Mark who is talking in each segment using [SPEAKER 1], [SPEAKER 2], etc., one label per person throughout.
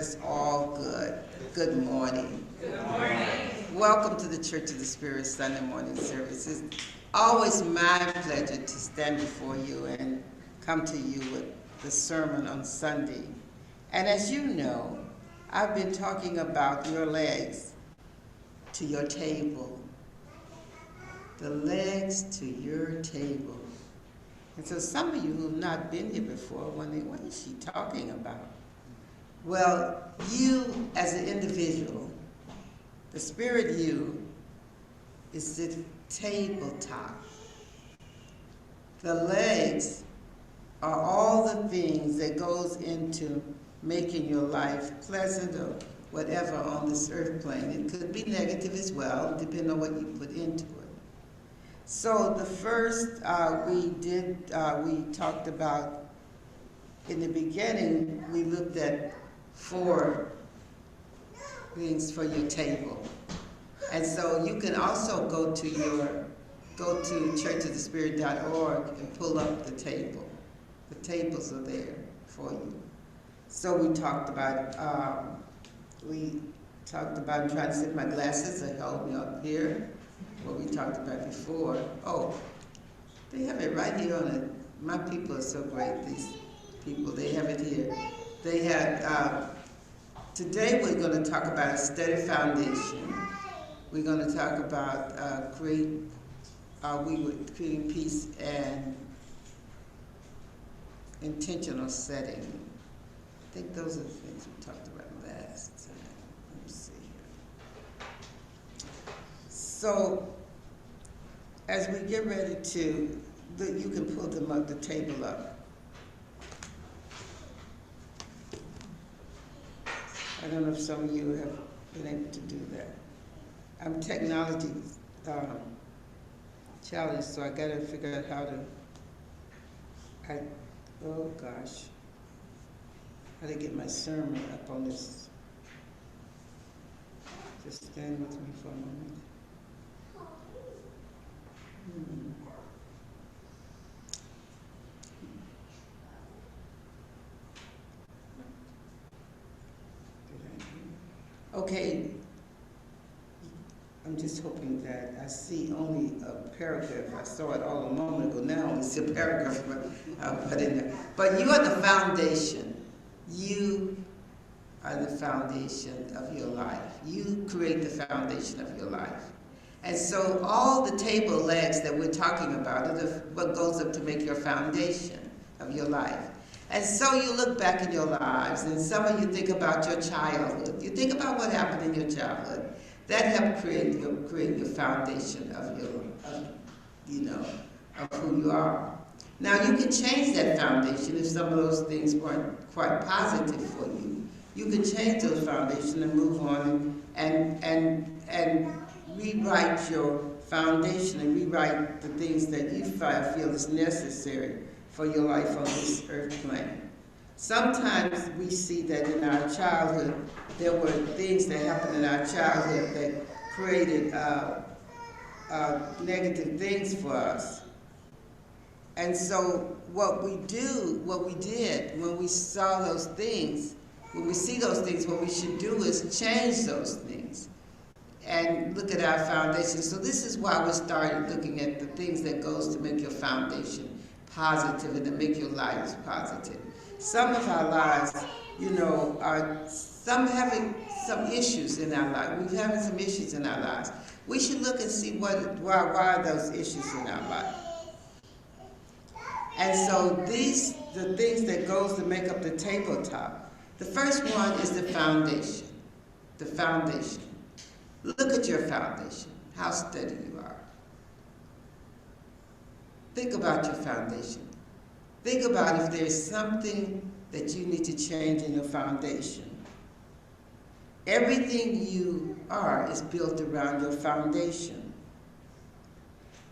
[SPEAKER 1] It's all good. Good morning.
[SPEAKER 2] Good morning.
[SPEAKER 1] Welcome to the Church of the Spirit Sunday morning service. It's always my pleasure to stand before you and come to you with the sermon on Sunday. And as you know, I've been talking about your legs to your table. The legs to your table. And so some of you who have not been here before are wondering, what is she talking about? Well, you as an individual, the spirit you is the tabletop. The legs are all the things that goes into making your life pleasant or whatever on this earth plane. It could be negative as well, depending on what you put into it. So the first we talked about, in the beginning, we looked at 4 things for your table. And so you can also go to churchofthespirit.org and pull up the table. The tables are there for you. So we talked about trying to set my glasses that held me up here. What we talked about before. Oh, they have it right here on it. My people are so great, these people, they have it here. They had, today we're going to talk about a steady foundation. We're going to talk about creating peace and intentional setting. I think those are the things we talked about last time. Let me see here. So, as we get ready to, you can pull them up, the table up. I don't know if some of you have been able to do that. I'm technology challenged, so I gotta figure out how to get my sermon up on this. Just stand with me for a moment. Okay, I'm just hoping that I see only a paragraph. I saw it all a moment ago. Now I only see a paragraph, but I'll put in there. But you are the foundation. You are the foundation of your life. You create the foundation of your life. And so all the table legs that we're talking about are what goes up to make your foundation of your life. And so you look back in your lives, and some of you think about your childhood. You think about what happened in your childhood. That helped create your foundation of who you are. Now you can change that foundation if some of those things weren't quite positive for you. You can change those foundations and move on and rewrite your foundation and rewrite the things that you feel is necessary for your life on this earth plane. Sometimes we see that in our childhood, there were things that happened in our childhood that created negative things for us. And so what we did when we saw those things, when we see those things, what we should do is change those things and look at our foundation. So this is why we started looking at the things that goes to make your foundation positive and to make your lives positive. Some of our lives, are having some issues in our life. We're having some issues in our lives. We should look and see why are those issues in our life. And so the things that goes to make up the tabletop. The first one is the foundation. The foundation. Look at your foundation, how steady you are. Think about your foundation. Think about if there's something that you need to change in your foundation. Everything you are is built around your foundation.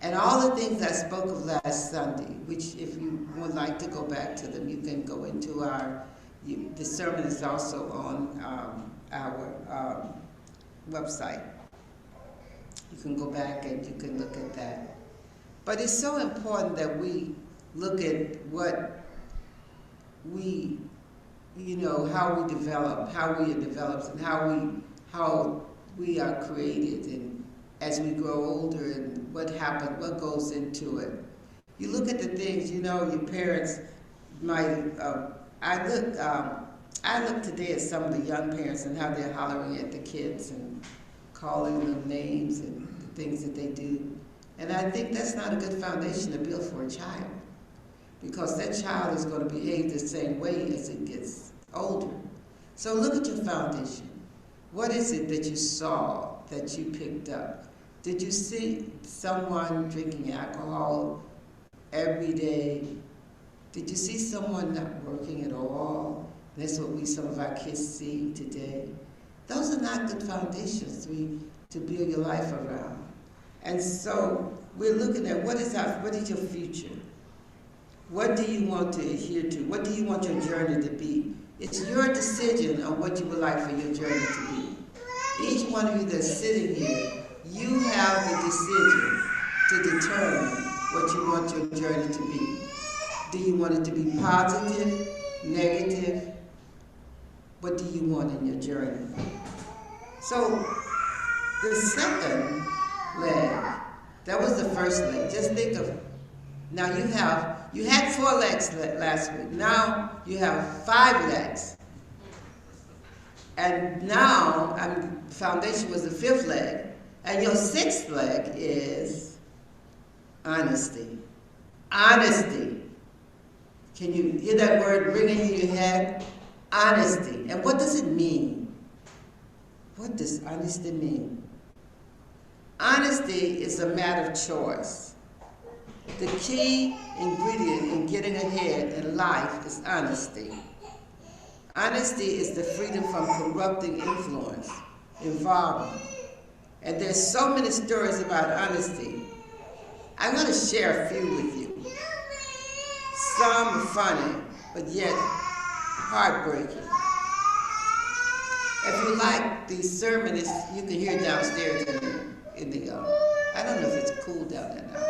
[SPEAKER 1] And all the things I spoke of last Sunday, which if you would like to go back to them, you can go into the sermon is also on our website. You can go back and you can look at that. But it's so important that we look at what we you know, how we develop, how we are developed, and how we are created, and as we grow older, and what happens, what goes into it. You look at the things, you know, your parents might. I look today at some of the young parents and how they're hollering at the kids and calling them names and the things that they do, and I think that's not a good foundation to build for a child, because that child is going to behave the same way as it gets older. So look at your foundation. What is it that you saw, that you picked up? Did you see someone drinking alcohol every day? Did you see someone not working at all? That's what some of our kids see today. Those are not good foundations to build your life around. And so we're looking at what is your future? What do you want to adhere to? What do you want your journey to be? It's your decision on what you would like for your journey to be. Each one of you that's sitting here, you have the decision to determine what you want your journey to be. Do you want it to be positive, negative? What do you want in your journey? So the second leg, that was the first leg. Just think of, now you had 4 legs last week. Now you have 5 legs. And now, foundation was the 5th leg. And your 6th leg is honesty. Honesty. Can you hear that word ringing in your head? Honesty. And what does it mean? What does honesty mean? Honesty is a matter of choice. The key ingredient in getting ahead in life is honesty. Honesty is the freedom from corrupting influence, involvement. And there's so many stories about honesty. I'm going to share a few with you. Some are funny, but yet heartbreaking. If you like the sermon, you can hear it downstairs in the I don't know if it's cool down there now,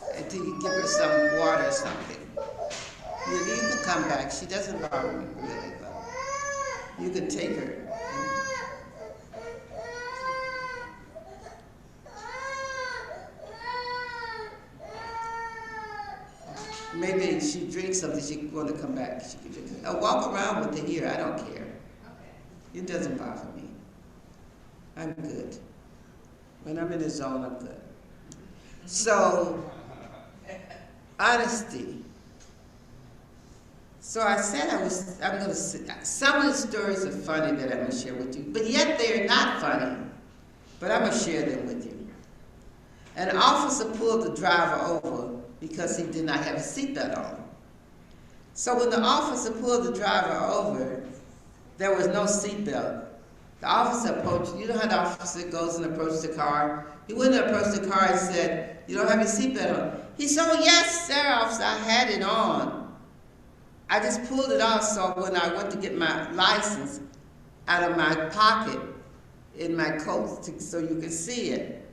[SPEAKER 1] but until you give her some water or something. You can come back. She doesn't bother me really, but you can take her. Maybe if she drinks something, she's going to come back. She can drink. I'll walk around with the ear. I don't care. It doesn't bother me. I'm good. When I'm in the zone, I'm good. So, honesty. So I said I'm going to, some of the stories are funny that I'm going to share with you, but yet they're not funny, but I'm going to share them with you. An officer pulled the driver over because he did not have a seatbelt on. So when the officer pulled the driver over, there was no seatbelt. The officer approached, you know how the officer goes and approaches the car? He went and approached the car and said, "You don't have your seatbelt on." He said, "Oh, yes, sir, officer, I had it on. I just pulled it off so when I went to get my license out of my pocket in my coat so you could see it."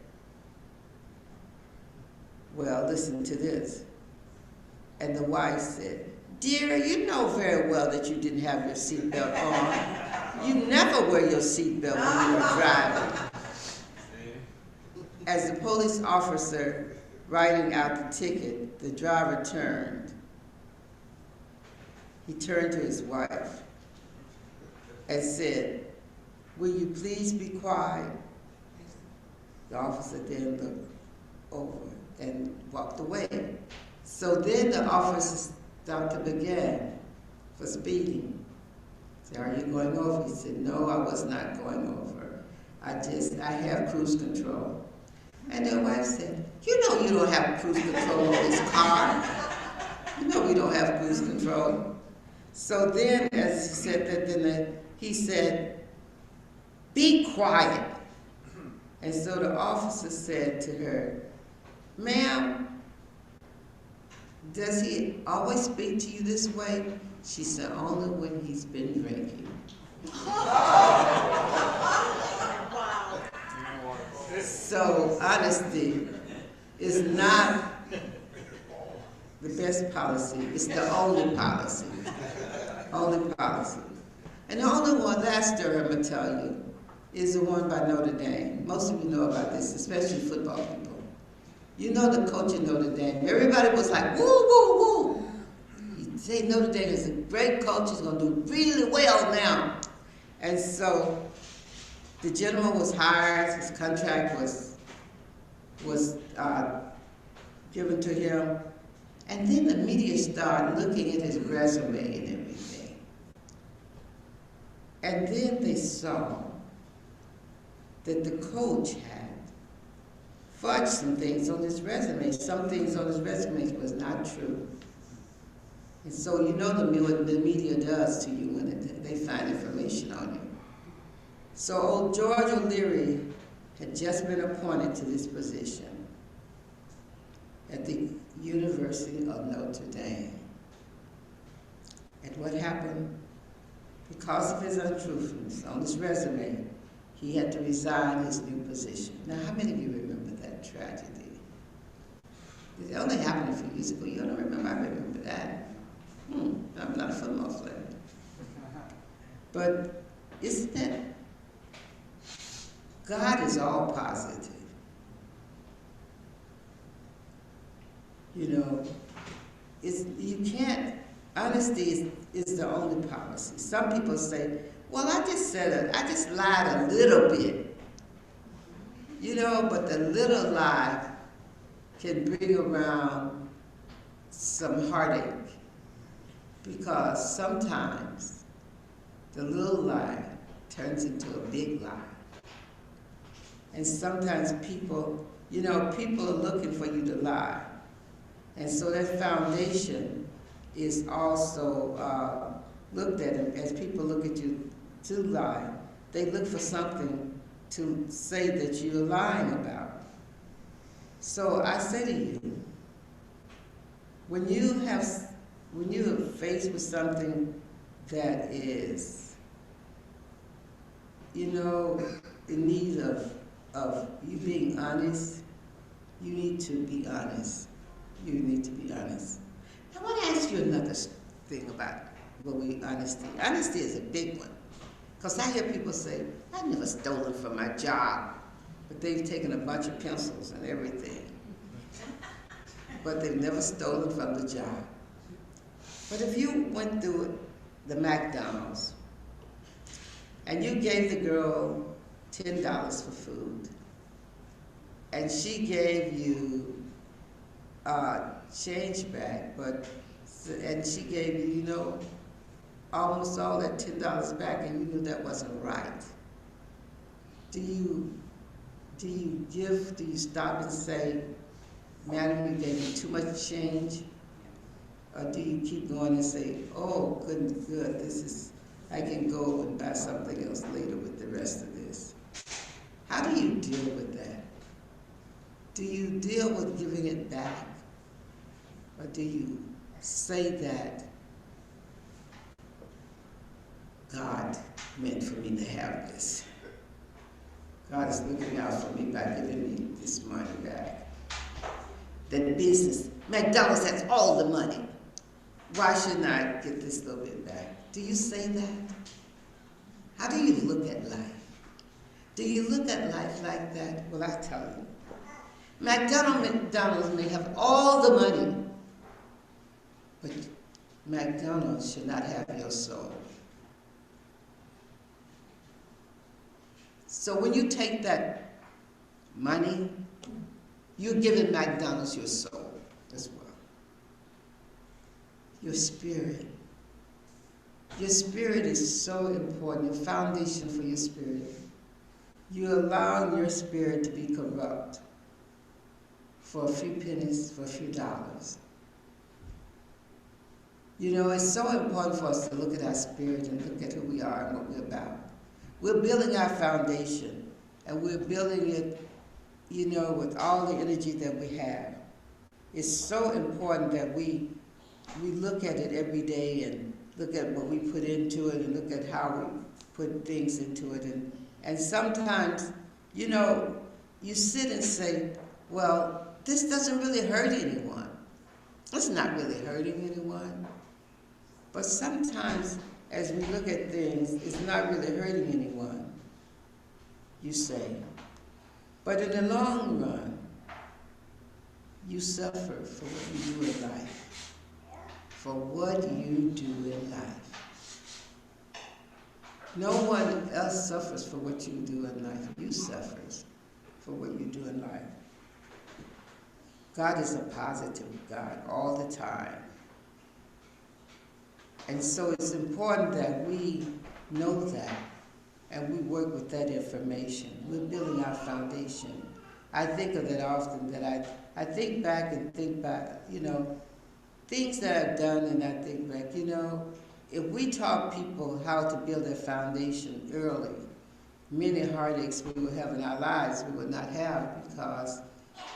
[SPEAKER 1] Well, listen to this. And the wife said, "Dear, you know very well that you didn't have your seatbelt on. You never wear your seatbelt when you are driving." As the police officer writing out the ticket, the driver turned. He turned to his wife and said, "Will you please be quiet?" The officer then looked over and walked away. So then the officer stopped him again for speeding. He said, "Are you going over?" He said, "No, I was not going over. I have cruise control." And the wife said, "You know you don't have cruise control on this car. You know we don't have cruise control." So then, as he said that, then he said, "Be quiet." And so the officer said to her, "Ma'am, does he always speak to you this way?" She said, "Only when he's been drinking." So honesty is not the best policy, it's the only policy. Only policy. And the only one, last story I'm going to tell you, is the one by Notre Dame. Most of you know about this, especially football people. You know the coach of Notre Dame. Everybody was like, woo, woo, woo. You say Notre Dame is a great coach. He's going to do really well now. And so the gentleman was hired. His contract was given to him. And then the media started looking at his resume and everything. And then they saw that the coach had fudged some things on his resume. Some things on his resume was not true. And so you know what the media does to you when they find information on you. So old George O'Leary had just been appointed to this position at the University of Notre Dame. And what happened? Because of his untruthfulness on his resume, he had to resign his new position. Now, how many of you remember that tragedy? It only happened a few years ago. You don't remember? I remember that. I'm not a football player. But isn't that? God is all positive. You know, you can't, honesty is the only policy. Some people say, well, I just lied a little bit. You know, but the little lie can bring around some heartache, because sometimes the little lie turns into a big lie. And sometimes people are looking for you to lie. And so that foundation is also looked at. As people look at you to lie, they look for something to say that you're lying about. So I say to you, when you are faced with something that is, in need of you being honest, you need to be honest. You need to be honest. I want to ask you another thing about honesty. Honesty is a big one. Because I hear people say, I've never stolen from my job, but they've taken a bunch of pencils and everything. But they've never stolen from the job. But if you went through the McDonald's and you gave the girl $10 for food, and she gave you change back, and she gave you, almost all that $10 back, and you knew that wasn't right. Do you stop and say, madam, you gave me too much change? Or do you keep going and say, oh, good, I can go and buy something else later with the rest of this? How do you deal with that? Do you deal with giving it back? Or do you say that God meant for me to have this? God is looking out for me by giving me this money back. That business, McDonald's has all the money. Why shouldn't I get this little bit back? Do you say that? How do you look at life? Do you look at life like that? Well, I tell you, McDonald's may have all the money, but McDonald's should not have your soul. So when you take that money, you're giving McDonald's your soul as well. Your spirit. Your spirit is so important, the foundation for your spirit. You're allowing your spirit to be corrupt for a few pennies, for a few dollars. It's so important for us to look at our spirit and look at who we are and what we're about. We're building our foundation, and we're building it, with all the energy that we have. It's so important that we look at it every day and look at what we put into it and look at how we put things into it. And sometimes, you sit and say, well, this doesn't really hurt anyone. It's not really hurting anyone. But sometimes, as we look at things, it's not really hurting anyone, you say. But in the long run, you suffer for what you do in life. For what you do in life. No one else suffers for what you do in life. You suffer for what you do in life. God is a positive God all the time. And so it's important that we know that and we work with that information. We're building our foundation. I think of that often, that I think back, things that I've done, and I think back, if we taught people how to build their foundation early, many heartaches we would have in our lives we would not have, because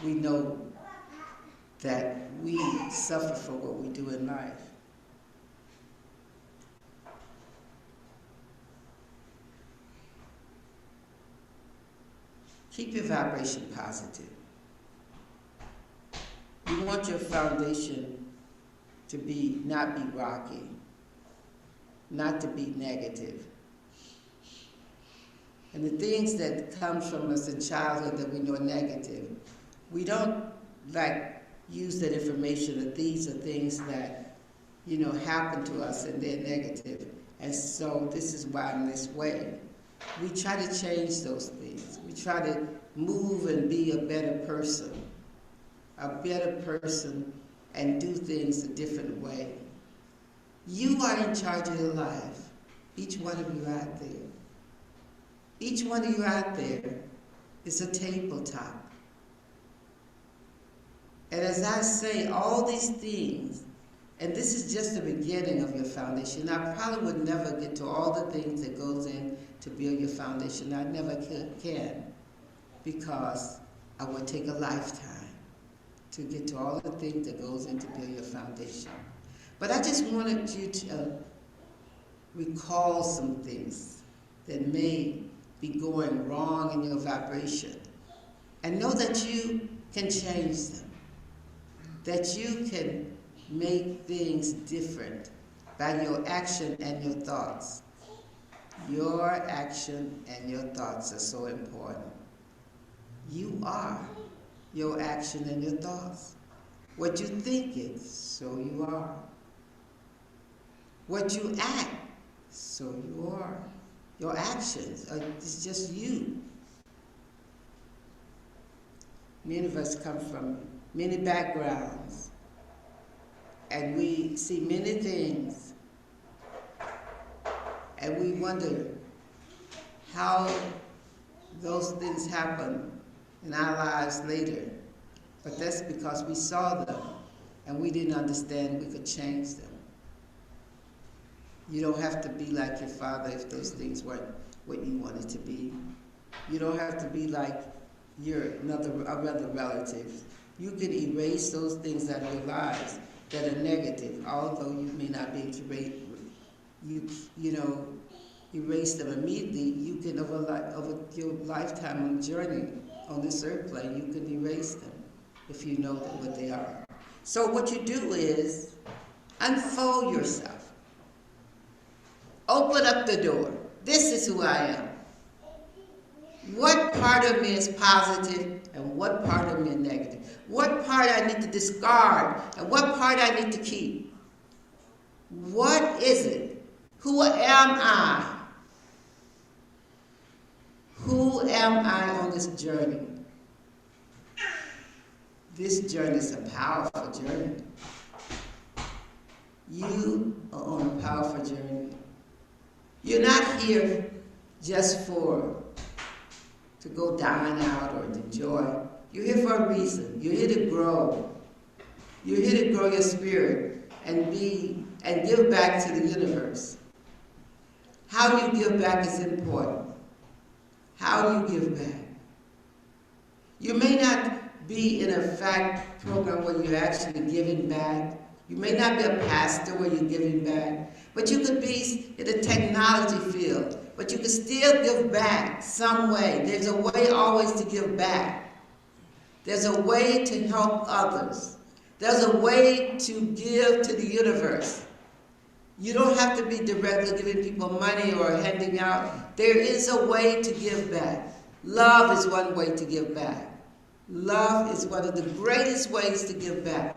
[SPEAKER 1] we know that we suffer for what we do in life. Keep your vibration positive. You want your foundation to not be rocky, not to be negative. And the things that come from us in childhood that we know are negative, we don't use that information that these are things that, happen to us and they're negative. And so this is why I'm this way. We try to change those things. We try to move and be a better person and do things a different way. You are in charge of your life. Each one of you out there. Each one of you out there is a tabletop. And as I say, all these things, and this is just the beginning of your foundation. I probably would never get to all the things that goes in to build your foundation. I never can, because I would take a lifetime to get to all the things that goes in to build your foundation. But I just wanted you to recall some things that may be going wrong in your vibration, and know that you can change them, that you can make things different by your action and your thoughts. Your action and your thoughts are so important. You are your action and your thoughts. What you think is, so you are. What you act, so you are. Your actions it's just you. Many of us come from many backgrounds, and we see many things, and we wonder how those things happen in our lives later. But that's because we saw them and we didn't understand we could change them. You don't have to be like your father if those things weren't what you wanted to be. You don't have to be like another relative. You can erase those things out of your lives that are negative, although you may not be able to erase them immediately. You can, over your lifetime on journey on this earth plane, you can erase them if you know what they are. So what you do is unfold yourself. Open up the door. This is who I am. What part of me is positive and what part of me is negative? What part I need to discard and what part I need to keep? What is it? Who am I? Who am I on this journey? This journey is a powerful journey. You are on a powerful journey. You're not here just to go dine out or to enjoy. You're here for a reason. You're here to grow. You're here to grow your spirit and give back to the universe. How you give back is important. How you give back. You may not be in a fact program where you're actually giving back. You may not be a pastor where you're giving back, but you could be in the technology field, but you can still give back some way. There's a way always to give back. There's a way to help others. There's a way to give to the universe. You don't have to be directly giving people money or handing out. There is a way to give back. Love is one way to give back. Love is one of the greatest ways to give back.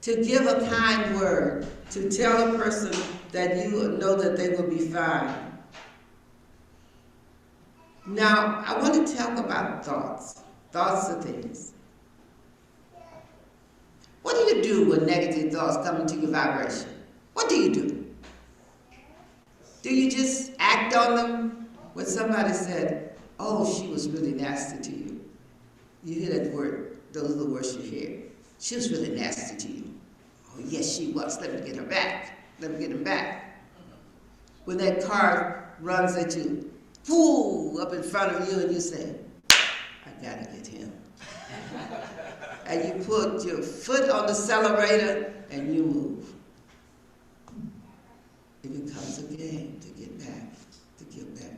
[SPEAKER 1] To give a kind word, to tell a person that you know that they will be fine. Now, I want to talk about thoughts. Thoughts are things. What do you do when negative thoughts come into your vibration? What do you do? Do you just act on them? When somebody said, oh, she was really nasty to you. You hear that word, those are the words you hear. She was really nasty to you. Oh, yes, she was. Let me get her back. Let me get him back. When that car runs at you, whoo, up in front of you, and you say, I gotta get him. And you put your foot on the accelerator and you move. It becomes a game to get back, to give back.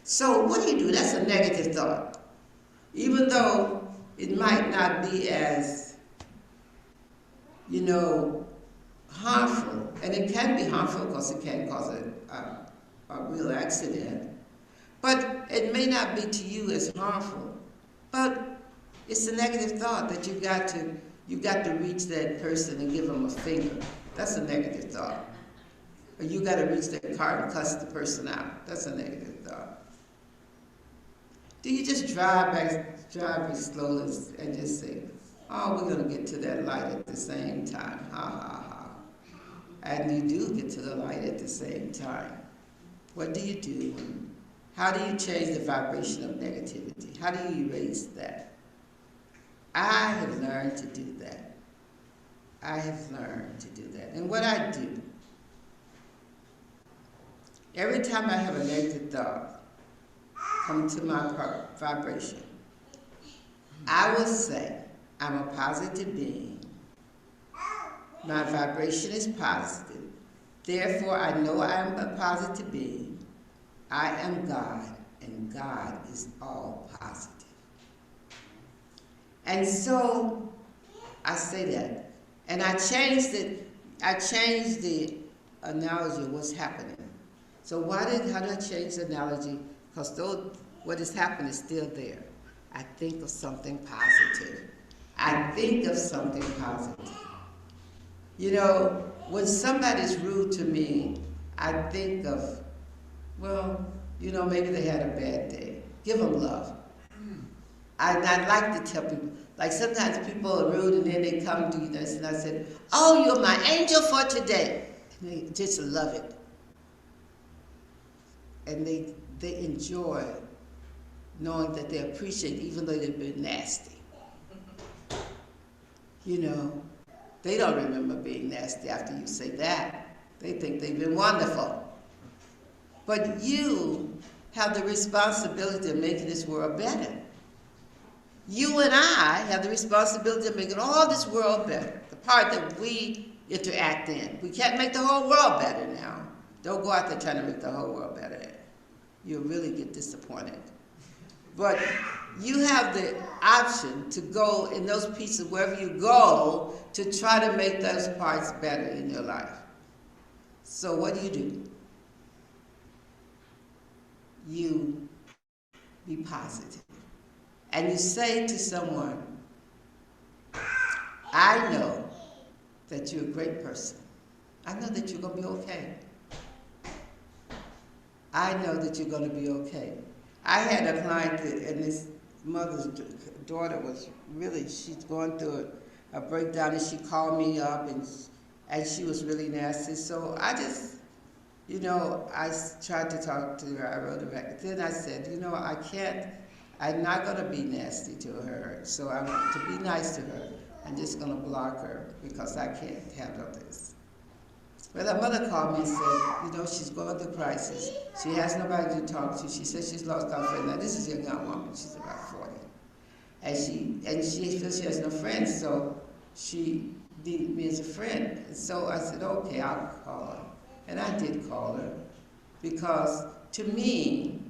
[SPEAKER 1] So what do? That's a negative thought. Even though it might not be as, harmful, and it can be harmful because it can cause a real accident, but it may not be to you as harmful. But it's a negative thought that you got to reach that person and give them a finger. That's a negative thought. Or you got to reach that car and cuss the person out. That's a negative thought. Do you just drive slowly and just say, oh, we're going to get to that light at the same time, ha, ha, ha. And you do get to the light at the same time. What do you do? How do you change the vibration of negativity? How do you erase that? I have learned to do that. I have learned to do that. And what I do, every time I have a negative thought come to my vibration, I will say, I'm a positive being. My vibration is positive. Therefore, I know I am a positive being. I am God, and God is all positive. And so, I say that. And I changed the analogy of what's happening. So how did I change the analogy? Because what has happened is still there. I think of something positive. I think of something positive. When somebody's rude to me, I think of, maybe they had a bad day. Give them love. I like to tell people, like sometimes people are rude and then they come to you and I said, oh, you're my angel for today. And they just love it. And they enjoy knowing that they appreciate even though they've been nasty. They don't remember being nasty after you say that. They think they've been wonderful. But you have the responsibility of making this world better. You and I have the responsibility of making all this world better, the part that we interact in. We can't make the whole world better now. Don't go out there trying to make the whole world better. You'll really get disappointed. But you have the option to go in those pieces, wherever you go, to try to make those parts better in your life. So what do? You be positive. And you say to someone, I know that you're a great person. I know that you're going to be okay. I know that you're going to be okay. I had a client and this mother's daughter was she's going through a breakdown, and she called me up and she was really nasty. So I just, I tried to talk to her. I wrote her back. Then I said, I'm not going to be nasty to her. So I want to be nice to her. I'm just going to block her because I can't handle this. Well, her mother called me and said, she's going through crisis. She has nobody to talk to. She says she's lost her friend. Now, this is a young woman. She's about 40. And she feels she has no friends, so she needed me as a friend. And so I said, okay, I'll call her. And I did call her because, to me,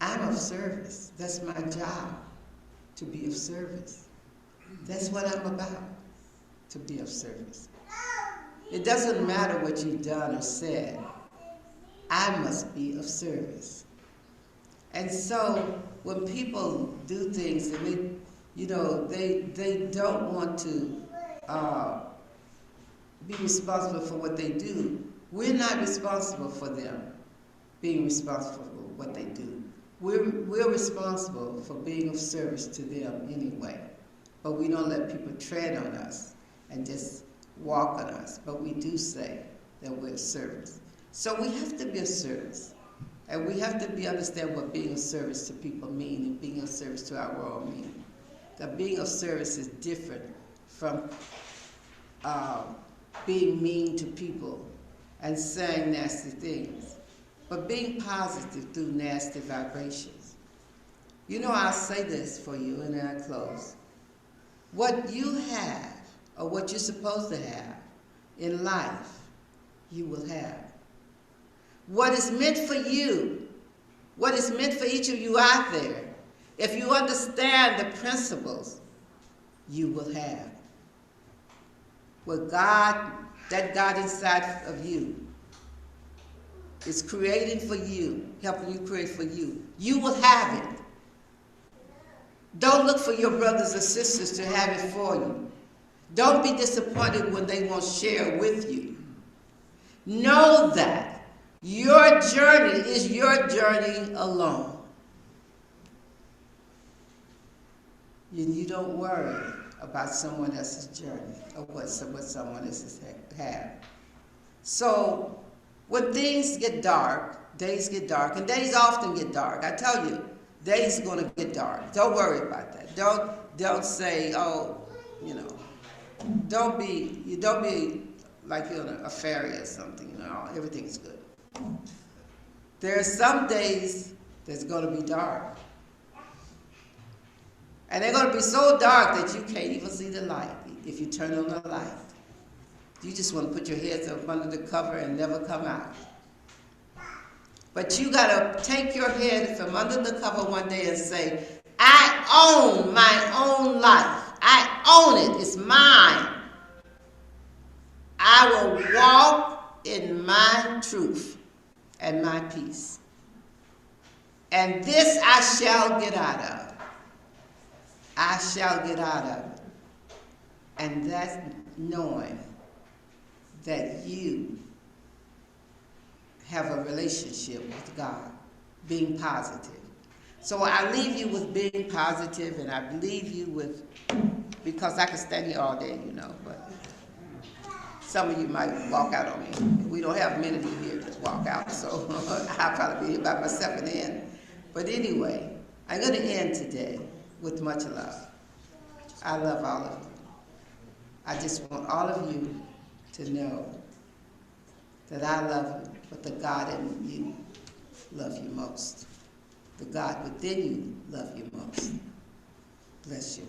[SPEAKER 1] I'm of service. That's my job, to be of service. That's what I'm about, to be of service. It doesn't matter what you've done or said. I must be of service. And so when people do things and they don't want to be responsible for what they do, we're not responsible for them being responsible for what they do. We're responsible for being of service to them anyway. But we don't let people tread on us and just walk on us. But we do say that we're of service. So we have to be of service. And we have to understand what being of service to people mean and being of service to our world mean. That being of service is different from being mean to people and saying nasty things, but being positive through nasty vibrations. You know, I'll say this for you and then I close. What you have, or what you're supposed to have in life, you will have. What is meant for you, what is meant for each of you out there, if you understand the principles, you will have. What God, that God inside of you is creating for you, helping you create for you, you will have it. Don't look for your brothers or sisters to have it for you. Don't be disappointed when they won't share with you. Know that your journey is your journey alone. You don't worry about someone else's journey or what someone else has. So when things get dark, days get dark, and days often get dark. I tell you, days are going to get dark. Don't worry about that. Don't say, oh, you know, don't be like you're on a ferry or something, you know, everything's good. There are some days that's going to be dark. And they're going to be so dark that you can't even see the light if you turn on the light. You just want to put your heads up under the cover and never come out. But you got to take your head from under the cover one day and say, I own my own life. I own it. It's mine. I will walk in my truth and my peace. And this I shall get out of. I shall get out of it. And that's knowing that you have a relationship with God, being positive. So I leave you with being positive, and I leave you with, because I could stand here all day, you know, but some of you might walk out on me. We don't have many of you here to walk out, so I'll probably be here by myself in the end. But anyway, I'm going to end today with much love. I love all of you. I just want all of you to know that I love you, but the God in you love you most. The God within you love you most. Bless you.